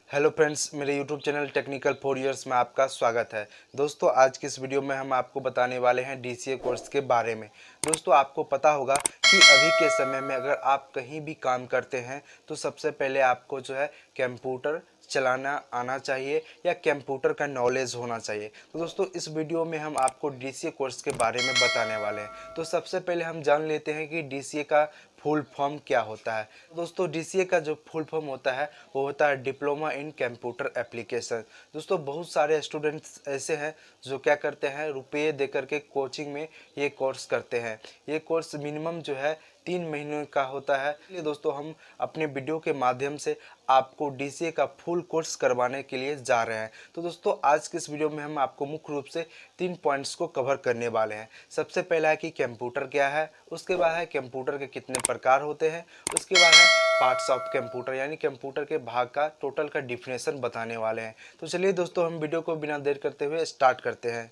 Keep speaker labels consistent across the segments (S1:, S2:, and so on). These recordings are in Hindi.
S1: हेलो फ्रेंड्स, मेरे यूट्यूब चैनल टेक्निकल 4 इयर्स में आपका स्वागत है। दोस्तों, आज की इस वीडियो में हम आपको बताने वाले हैं डीसीए कोर्स के बारे में। दोस्तों, आपको पता होगा कि अभी के समय में अगर आप कहीं भी काम करते हैं तो सबसे पहले आपको जो है कंप्यूटर चलाना आना चाहिए या कंप्यूटर का नॉलेज होना चाहिए। तो दोस्तों, इस वीडियो में हम आपको डीसीए कोर्स के बारे में बताने वाले हैं। तो सबसे पहले हम जान लेते हैं कि डीसीए का फुल फॉर्म क्या होता है। दोस्तों, डीसीए का जो फुल फॉर्म होता है वो होता है डिप्लोमा इन कंप्यूटर एप्लीकेशन। दोस्तों, बहुत सारे स्टूडेंट्स ऐसे हैं जो क्या करते हैं, रुपये दे करके कोचिंग में ये कोर्स करते हैं। ये कोर्स मिनिमम जो है 3 महीने का होता है। इसलिए दोस्तों, हम अपने वीडियो के माध्यम से आपको डीसीए का फुल कोर्स करवाने के लिए जा रहे हैं। तो दोस्तों, आज के इस वीडियो में हम आपको मुख्य रूप से 3 पॉइंट्स को कवर करने वाले हैं। सबसे पहला है कि कंप्यूटर क्या है, उसके बाद है कंप्यूटर के कितने प्रकार होते हैं, उसके बाद है पार्ट्स ऑफ कंप्यूटर यानी कंप्यूटर के भाग का टोटल का डिफिनेशन बताने वाले हैं। तो चलिए दोस्तों, हम वीडियो को बिना देर करते हुए स्टार्ट करते हैं।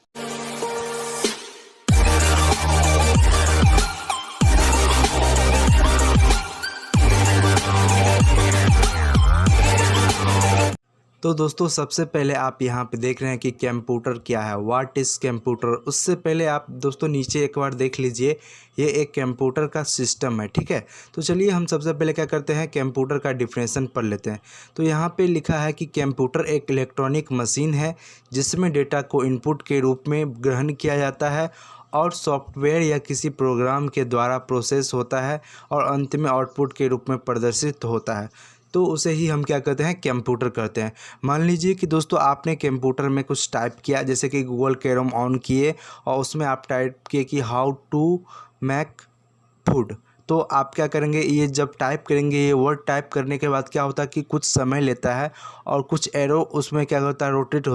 S1: तो दोस्तों, सबसे पहले आप यहाँ पे देख रहे हैं कि कंप्यूटर क्या है, व्हाट इज़ कंप्यूटर। उससे पहले आप दोस्तों नीचे एक बार देख लीजिए, ये एक कंप्यूटर का सिस्टम है, ठीक है। तो चलिए हम सबसे पहले क्या करते हैं, कंप्यूटर का डिफिनेशन पढ़ लेते हैं। तो यहाँ पे लिखा है कि कंप्यूटर एक इलेक्ट्रॉनिक मशीन है जिसमें डेटा को इनपुट के रूप में ग्रहण किया जाता है और सॉफ्टवेयर या किसी प्रोग्राम के द्वारा प्रोसेस होता है और अंत में आउटपुट के रूप में प्रदर्शित होता है। तो उसे ही हम क्या कहते हैं, कंप्यूटर कहते हैं। मान लीजिए कि दोस्तों आपने कंप्यूटर में कुछ टाइप किया, जैसे कि गूगल क्रोम ऑन किए और उसमें आप टाइप किए कि हाउ टू मेक फूड। तो आप क्या करेंगे, ये जब टाइप करेंगे, ये वर्ड टाइप करने के बाद क्या होता है कि कुछ समय लेता है और कुछ एरो उसमें क्या होता है, रोटेट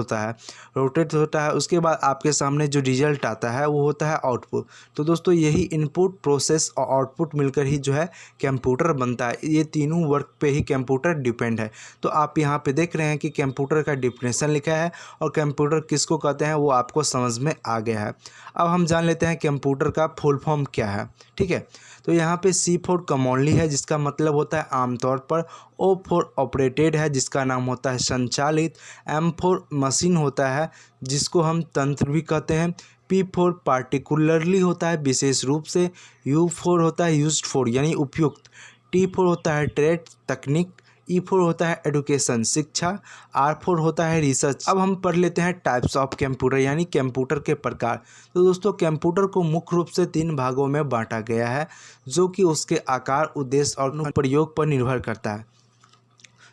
S1: होता है। उसके बाद आपके सामने जो रिजल्ट आता है वो होता है आउटपुट। तो दोस्तों, यही इनपुट, प्रोसेस और आउटपुट मिलकर ही जो है कंप्यूटर बनता है। ये तीनों वर्क पे ही कंप्यूटर डिपेंड है। तो आप यहाँ पे देख रहे हैं कि कंप्यूटर का डिफिनेशन लिखा है और कंप्यूटर किसको कहते हैं वो आपको समझ में आ गया है। अब हम जान लेते हैं कंप्यूटर का फुल फॉर्म क्या है, ठीक है। तो यहाँ पे C फॉर कॉमनली है, जिसका मतलब होता है आमतौर पर। O फॉर ऑपरेटेड है, जिसका नाम होता है संचालित। M फॉर मशीन होता है, जिसको हम तंत्र भी कहते हैं। P फॉर पार्टिकुलरली होता है, विशेष रूप से। U फॉर होता है यूज्ड फॉर यानी उपयुक्त। T फॉर होता है ट्रेड, तकनीक। E फोर होता है एडुकेशन, शिक्षा। R फोर होता है रिसर्च। अब हम पढ़ लेते हैं टाइप्स ऑफ कंप्यूटर यानी कंप्यूटर के प्रकार। तो दोस्तों, कंप्यूटर को मुख्य रूप से 3 भागों में बांटा गया है, जो कि उसके आकार, उद्देश्य और प्रयोग पर निर्भर करता है।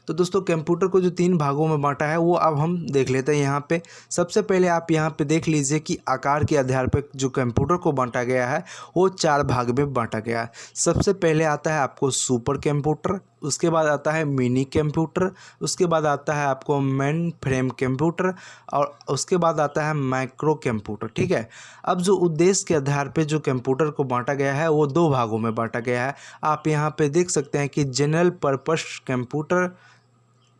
S1: तो दोस्तों, कंप्यूटर को जो 3 भागों में बांटा है वो अब हम देख लेते हैं यहाँ पे। सबसे पहले आप यहाँ पे देख लीजिए कि आकार के आधार पर जो कंप्यूटर को बांटा गया है वो 4 भाग में बांटा गया है। सबसे पहले आता है आपको सुपर कंप्यूटर, उसके बाद आता है मिनी कंप्यूटर, उसके बाद आता है आपको मेन फ्रेम कंप्यूटर और उसके बाद आता है माइक्रो कंप्यूटर, ठीक है। अब जो उद्देश्य के आधार पे जो कंप्यूटर को बांटा गया है वो 2 भागों में बांटा गया है। आप यहाँ पे देख सकते हैं कि जनरल पर्पस कंप्यूटर,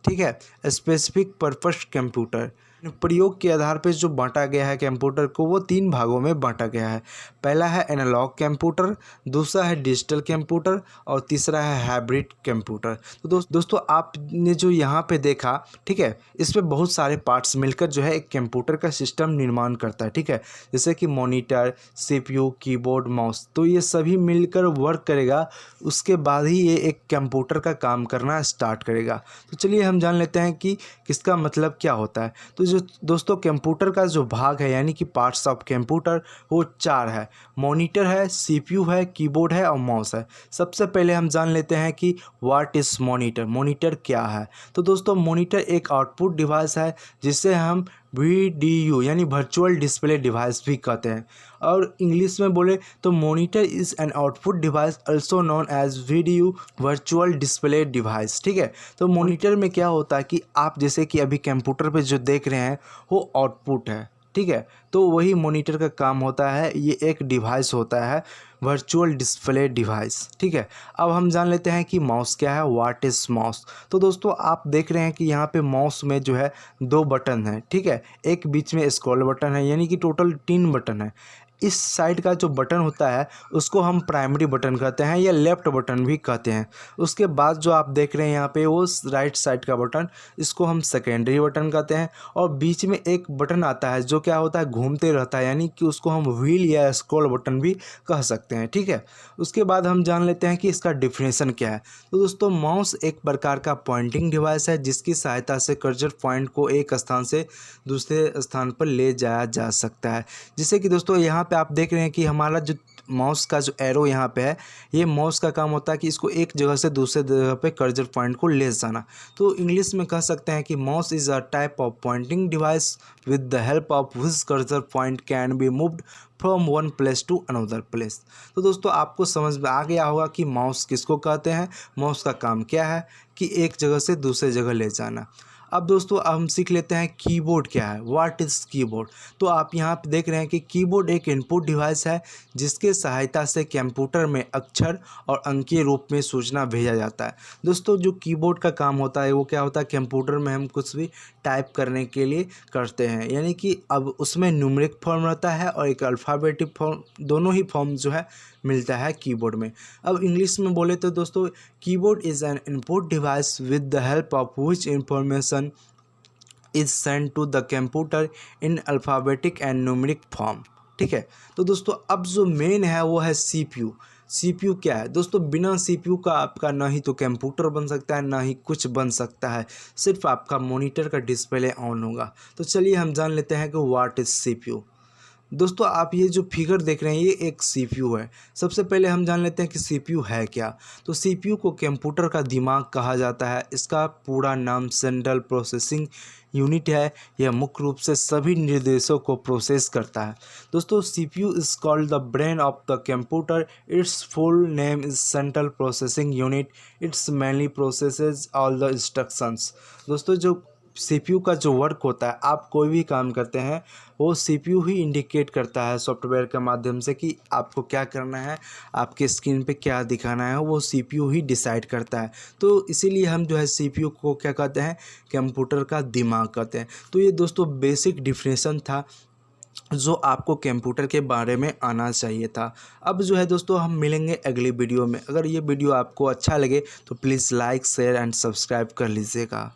S1: ठीक है, स्पेसिफिक पर्पस कंप्यूटर। प्रयोग के आधार पर जो बांटा गया है कंप्यूटर को वो 3 भागों में बांटा गया है। पहला है एनालॉग कंप्यूटर, दूसरा है डिजिटल कंप्यूटर और तीसरा है हाइब्रिड कंप्यूटर। तो दोस्तों आपने जो यहाँ पे देखा, ठीक है, इसमें बहुत सारे पार्ट्स मिलकर जो है एक कंप्यूटर का सिस्टम निर्माण करता है, ठीक है। जैसे कि मॉनिटर, CPU, कीबोर्ड, माउस, तो ये सभी मिलकर वर्क करेगा, उसके बाद ही ये एक कंप्यूटर का काम करना स्टार्ट करेगा। तो चलिए हम जान लेते हैं कि किसका मतलब क्या होता है। तो जो दोस्तों कंप्यूटर का जो भाग है यानी कि पार्ट्स ऑफ कंप्यूटर वो 4 है। मॉनिटर है, CPU है, कीबोर्ड है और माउस है। सबसे पहले हम जान लेते हैं कि व्हाट इज़ मॉनिटर, मॉनिटर क्या है। तो दोस्तों, मॉनिटर एक आउटपुट डिवाइस है जिसे हम VDU यानी वर्चुअल डिस्प्ले डिवाइस भी कहते हैं। और इंग्लिश में बोले तो monitor is an output device also known as VDU virtual display device, ठीक है। तो मॉनिटर में क्या होता है कि आप जैसे कि अभी कंप्यूटर पे जो देख रहे हैं वो आउटपुट है, ठीक है। तो वही मॉनिटर का काम होता है, ये एक डिवाइस होता है, वर्चुअल डिस्प्ले डिवाइस, ठीक है। अब हम जान लेते हैं कि माउस क्या है, व्हाट इज़ माउस। तो दोस्तों आप देख रहे हैं कि यहाँ पे माउस में जो है 2 बटन है, ठीक है। एक बीच में स्क्रॉल बटन है यानी कि टोटल 3 बटन है। इस साइड का जो बटन होता है उसको हम प्राइमरी बटन कहते हैं या लेफ़्ट बटन भी कहते हैं। उसके बाद जो आप देख रहे हैं यहाँ पे वो राइट साइड का बटन, इसको हम सेकेंडरी बटन कहते हैं। और बीच में एक बटन आता है जो क्या होता है, घूमते रहता है, यानी कि उसको हम व्हील या स्क्रॉल बटन भी कह सकते हैं, ठीक है। उसके बाद हम जान लेते हैं कि इसका डिफिनेशन क्या है। तो दोस्तों माउस एक प्रकार का पॉइंटिंग डिवाइस है जिसकी सहायता से कर्सर पॉइंट को एक स्थान से दूसरे स्थान पर ले जाया जा सकता है। जिससे कि दोस्तों यहाँ पे आप देख रहे हैं कि हमारा जो माउस का जो एरो यहाँ पे है, ये माउस का काम होता है कि इसको एक जगह से दूसरे जगह पे कर्सर पॉइंट को ले जाना। तो इंग्लिश में कह सकते हैं कि mouse is a type of pointing device with the help of which cursor point can be moved from one place to another place. तो दोस्तों आपको समझ में आ गया होगा कि माउस किसको कहते हैं, माउस का काम क्या है कि एक जगह से दूसरे जगह ले जाना। अब दोस्तों हम सीख लेते हैं कीबोर्ड क्या है, व्हाट इज़ कीबोर्ड। तो आप यहाँ पे देख रहे हैं कि कीबोर्ड एक इनपुट डिवाइस है जिसके सहायता से कंप्यूटर में अक्षर और अंकीय रूप में सूचना भेजा जाता है। दोस्तों जो कीबोर्ड का काम होता है वो क्या होता है, कंप्यूटर में हम कुछ भी टाइप करने के लिए करते हैं, यानी कि अब उसमें न्यूमेरिक फॉर्म रहता है और एक अल्फ़ाबेटिक फॉर्म, दोनों ही फॉर्म जो है मिलता है कीबोर्ड में। अब इंग्लिश में बोले तो दोस्तों keyboard is an input device with the help of which information is send to the computer in alphabetic and numeric form, ठीक है। तो दोस्तों अब जो मेन है वो है सीपीयू। सीपीयू क्या है दोस्तों, बिना सीपीयू का आपका ना ही तो कंप्यूटर बन सकता है ना ही कुछ बन सकता है, सिर्फ आपका मॉनिटर का डिस्प्ले ऑन होगा। तो चलिए हम जान लेते हैं कि व्हाट इज़ सीपीयू। दोस्तों आप ये जो फिगर देख रहे हैं ये एक सीपीयू है। सबसे पहले हम जान लेते हैं कि सीपीयू है क्या। तो सीपीयू को कंप्यूटर का दिमाग कहा जाता है। इसका पूरा नाम सेंट्रल प्रोसेसिंग यूनिट है। यह मुख्य रूप से सभी निर्देशों को प्रोसेस करता है। दोस्तों CPU is called the brain of the computer. It's full name is central processing unit. It's mainly processes all the instructions. दोस्तों जो सीपीयू का जो वर्क होता है, आप कोई भी काम करते हैं वो सीपीयू ही इंडिकेट करता है सॉफ्टवेयर के माध्यम से कि आपको क्या करना है, आपके स्क्रीन पे क्या दिखाना है, वो सीपीयू ही डिसाइड करता है। तो इसीलिए हम जो है सीपीयू को क्या कहते हैं, कंप्यूटर का दिमाग कहते हैं। तो ये दोस्तों बेसिक डिफिनेशन था जो आपको कंप्यूटर के बारे में आना चाहिए था। अब जो है दोस्तों हम मिलेंगे अगली वीडियो में। अगर ये वीडियो आपको अच्छा लगे तो please like share and subscribe कर लीजिएगा।